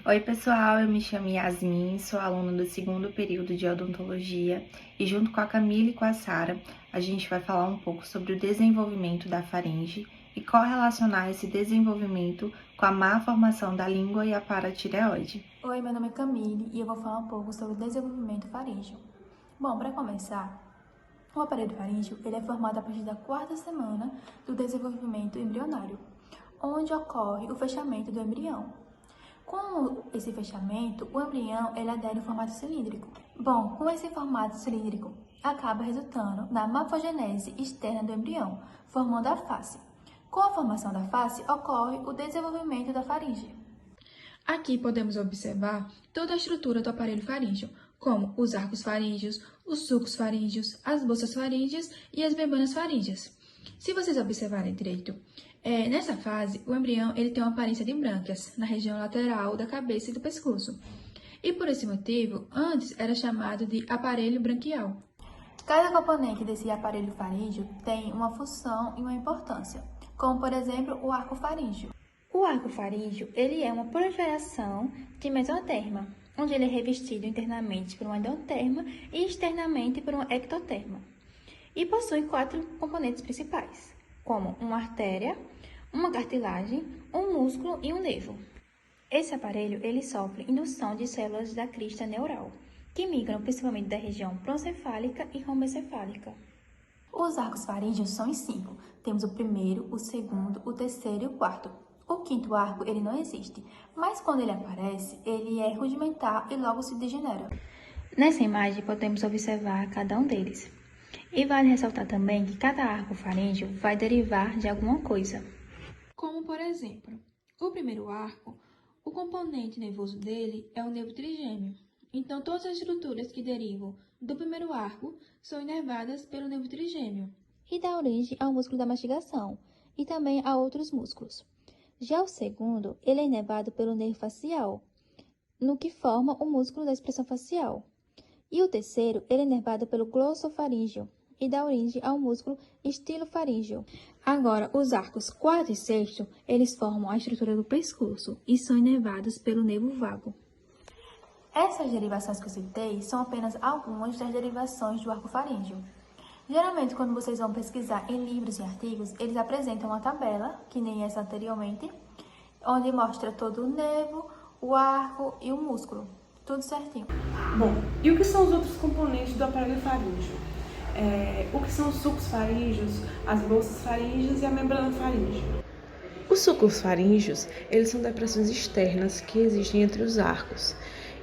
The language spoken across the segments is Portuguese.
Oi, pessoal, eu me chamo Yasmin, sou aluna do segundo período de odontologia e junto com a Camila e com a Sara, a gente vai falar um pouco sobre o desenvolvimento da faringe e correlacionar esse desenvolvimento com a má formação da língua e a paratireoide. Oi, meu nome é Camille e eu vou falar um pouco sobre o desenvolvimento faríngeo. Bom, para começar, o aparelho faríngeo ele é formado a partir da quarta semana do desenvolvimento embrionário, onde ocorre o fechamento do embrião. Com esse fechamento, o embrião ele adere em formato cilíndrico. Bom, com esse formato cilíndrico, acaba resultando na morfogenese externa do embrião, formando a face. Com a formação da face, ocorre o desenvolvimento da faringe. Aqui podemos observar toda a estrutura do aparelho faríngeo, como os arcos faríngeos, os sulcos faríngeos, as bolsas faríngeas e as membranas faríngeas. Se vocês observarem direito, nessa fase, o embrião ele tem uma aparência de brânquias na região lateral da cabeça e do pescoço. E por esse motivo, antes era chamado de aparelho branquial. Cada componente desse aparelho faríngeo tem uma função e uma importância, como por exemplo o arco faríngeo. O arco faríngeo ele é uma proliferação de mesoderma, onde ele é revestido internamente por um endoderma e externamente por um ectoderma. E possui 4 componentes principais, como uma artéria, uma cartilagem, um músculo e um nervo. Esse aparelho ele sofre indução de células da crista neural, que migram principalmente da região proencefálica e romboencefálica. Os arcos faríngeos são em 5. Temos o primeiro, o segundo, o terceiro e o quarto. O quinto arco ele não existe, mas quando ele aparece, ele é rudimentar e logo se degenera. Nessa imagem podemos observar cada um deles. E vale ressaltar também que cada arco faríngeo vai derivar de alguma coisa. Como por exemplo, o primeiro arco, o componente nervoso dele é o nervo trigêmeo. Então todas as estruturas que derivam do primeiro arco são inervadas pelo nervo trigêmeo. E dá origem ao músculo da mastigação e também a outros músculos. Já o segundo, ele é inervado pelo nervo facial, no que forma o músculo da expressão facial. E o terceiro, ele é inervado pelo glossofaríngeo e dá origem ao músculo estilofaríngeo. Agora, os arcos quarto e sexto, eles formam a estrutura do pescoço e são inervados pelo nervo vago. Essas derivações que eu citei são apenas algumas das derivações do arco faríngeo. Geralmente, quando vocês vão pesquisar em livros e artigos, eles apresentam uma tabela, que nem essa anteriormente, onde mostra todo o nervo, o arco e o músculo, tudo certinho. Bom, e o que são os outros componentes do aparelho faríngeo? O que são os sulcos faríngeos, as bolsas faríngeas e a membrana faríngea? Os sulcos faríngeos, eles são depressões externas que existem entre os arcos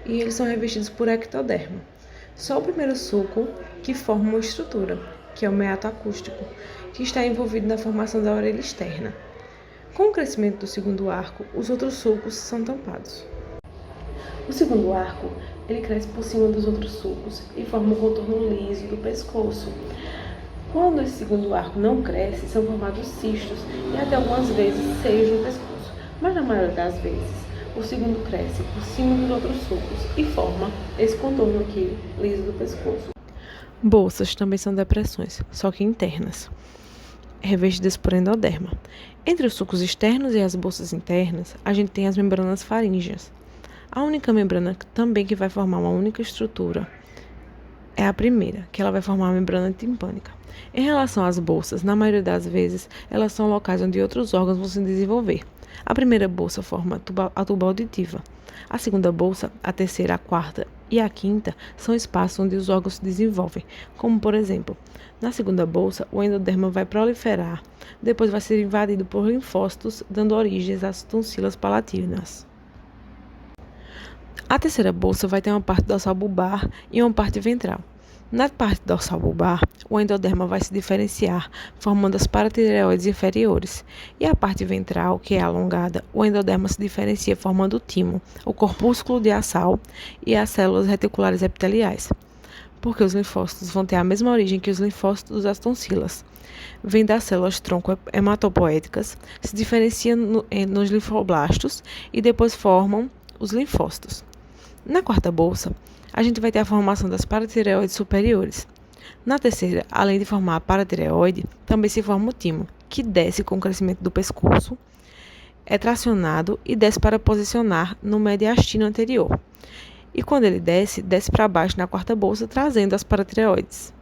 e eles são revestidos por ectoderma. Só o primeiro sulco que forma uma estrutura, que é o meato acústico, que está envolvido na formação da orelha externa. Com o crescimento do segundo arco, os outros sulcos são tampados. O segundo arco, ele cresce por cima dos outros sulcos e forma um contorno liso do pescoço. Quando esse segundo arco não cresce, são formados cistos e até algumas vezes seios no pescoço, mas na maioria das vezes, o segundo cresce por cima dos outros sulcos e forma esse contorno aqui liso do pescoço. Bolsas também são depressões, só que internas, revestidas por endoderma. Entre os sulcos externos e as bolsas internas, a gente tem as membranas faríngeas. A única membrana também que vai formar uma única estrutura é a primeira, que ela vai formar a membrana timpânica. Em relação às bolsas, na maioria das vezes, elas são locais onde outros órgãos vão se desenvolver. A primeira bolsa forma a tuba auditiva. A segunda bolsa, a terceira, a quarta e a quinta são espaços onde os órgãos se desenvolvem, como por exemplo, na segunda bolsa, o endoderma vai proliferar, depois vai ser invadido por linfócitos, dando origem às tonsilas palatinas. A terceira bolsa vai ter uma parte dorsal bulbar e uma parte ventral. Na parte dorsal bulbar, o endoderma vai se diferenciar, formando as paratireoides inferiores. E a parte ventral, que é alongada, o endoderma se diferencia formando o timo, o corpúsculo de Assal e as células reticulares epiteliais. Porque os linfócitos vão ter a mesma origem que os linfócitos das tonsilas. Vêm das células tronco hematopoéticas, se diferenciam nos linfoblastos e depois formam os linfócitos. Na quarta bolsa, a gente vai ter a formação das paratireoides superiores. Na terceira, além de formar a paratireoide, também se forma o timo, que desce com o crescimento do pescoço é tracionado e desce para posicionar no mediastino anterior. E quando ele desce para baixo na quarta bolsa, trazendo as paratireoides.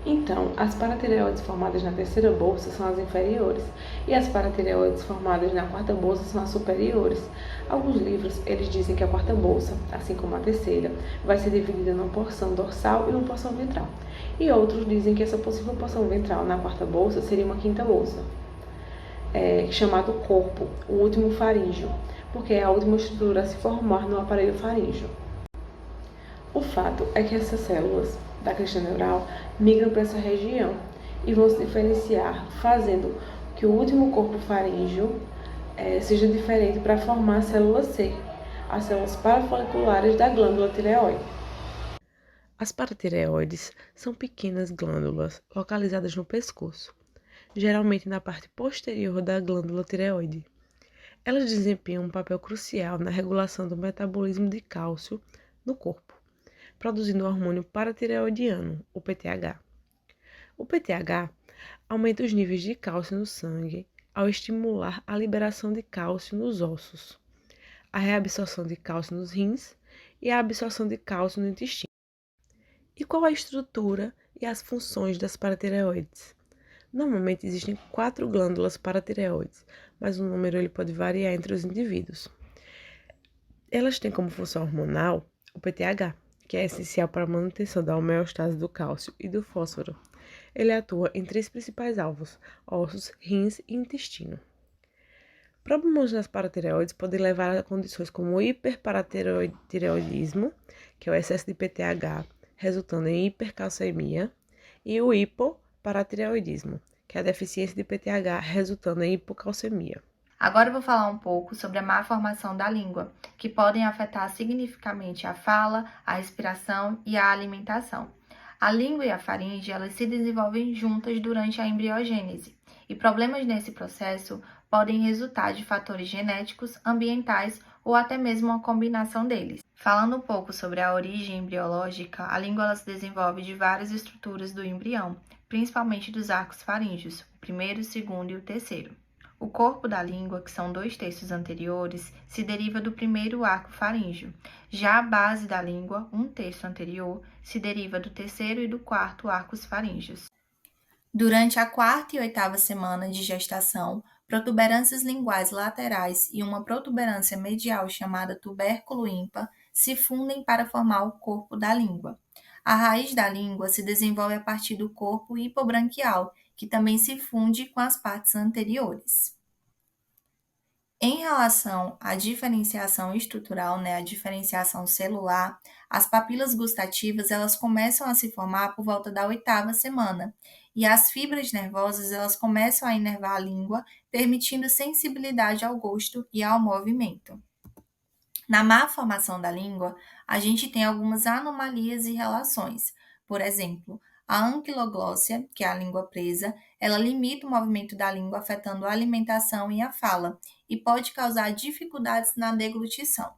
Então, as paratireoides formadas na terceira bolsa são as inferiores e as paratireoides formadas na quarta bolsa são as superiores. Alguns livros, eles dizem que a quarta bolsa, assim como a terceira, vai ser dividida numa porção dorsal e numa porção ventral. E outros dizem que essa possível porção ventral na quarta bolsa seria uma quinta bolsa, chamado corpo, o último faríngeo, porque é a última estrutura a se formar no aparelho faríngeo. O fato é que essas células da crista neural migram para essa região e vão se diferenciar, fazendo que o último corpo faríngeo seja diferente para formar a célula C, as células parafoliculares da glândula tireoide. As paratireoides são pequenas glândulas localizadas no pescoço, geralmente na parte posterior da glândula tireoide. Elas desempenham um papel crucial na regulação do metabolismo de cálcio no corpo, produzindo o hormônio paratireoidiano, o PTH. O PTH aumenta os níveis de cálcio no sangue ao estimular a liberação de cálcio nos ossos, a reabsorção de cálcio nos rins e a absorção de cálcio no intestino. E qual a estrutura e as funções das paratireoides? Normalmente existem 4 glândulas paratireoides, mas o número ele pode variar entre os indivíduos. Elas têm como função hormonal o PTH, que é essencial para a manutenção da homeostase do cálcio e do fósforo. Ele atua em 3 principais alvos: ossos, rins e intestino. Problemas nas paratireoides podem levar a condições como o hiperparatireoidismo, que é o excesso de PTH, resultando em hipercalcemia, e o hipoparatireoidismo, que é a deficiência de PTH, resultando em hipocalcemia. Agora eu vou falar um pouco sobre a má formação da língua, que podem afetar significativamente a fala, a respiração e a alimentação. A língua e a faringe, elas se desenvolvem juntas durante a embriogênese, e problemas nesse processo podem resultar de fatores genéticos, ambientais ou até mesmo uma combinação deles. Falando um pouco sobre a origem embriológica, a língua ela se desenvolve de várias estruturas do embrião, principalmente dos arcos faríngeos, o primeiro, o segundo e o terceiro. O corpo da língua, que são 2 terços anteriores, se deriva do primeiro arco faríngeo. Já a base da língua, 1 terço anterior, se deriva do terceiro e do quarto arcos faríngeos. Durante a quarta e 8ª semana de gestação, protuberâncias linguais laterais e uma protuberância medial chamada tubérculo ímpar se fundem para formar o corpo da língua. A raiz da língua se desenvolve a partir do corpo hipobranquial, que também se funde com as partes anteriores. Em relação à diferenciação estrutural, a diferenciação celular, as papilas gustativas elas começam a se formar por volta da 8ª semana e as fibras nervosas elas começam a inervar a língua, permitindo sensibilidade ao gosto e ao movimento. Na má formação da língua, a gente tem algumas anomalias e relações. Por exemplo, a anquiloglóssia, que é a língua presa, ela limita o movimento da língua, afetando a alimentação e a fala, e pode causar dificuldades na deglutição.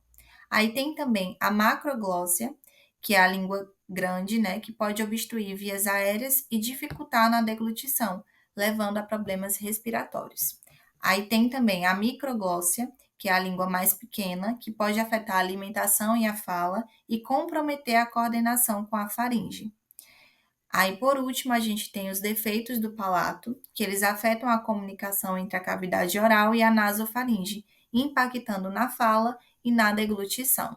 Aí tem também a macroglóssia, que é a língua grande, que pode obstruir vias aéreas e dificultar na deglutição, levando a problemas respiratórios. Aí tem também a microglóssia, que é a língua mais pequena, que pode afetar a alimentação e a fala e comprometer a coordenação com a faringe. Aí, por último, a gente tem os defeitos do palato, que eles afetam a comunicação entre a cavidade oral e a nasofaringe, impactando na fala e na deglutição.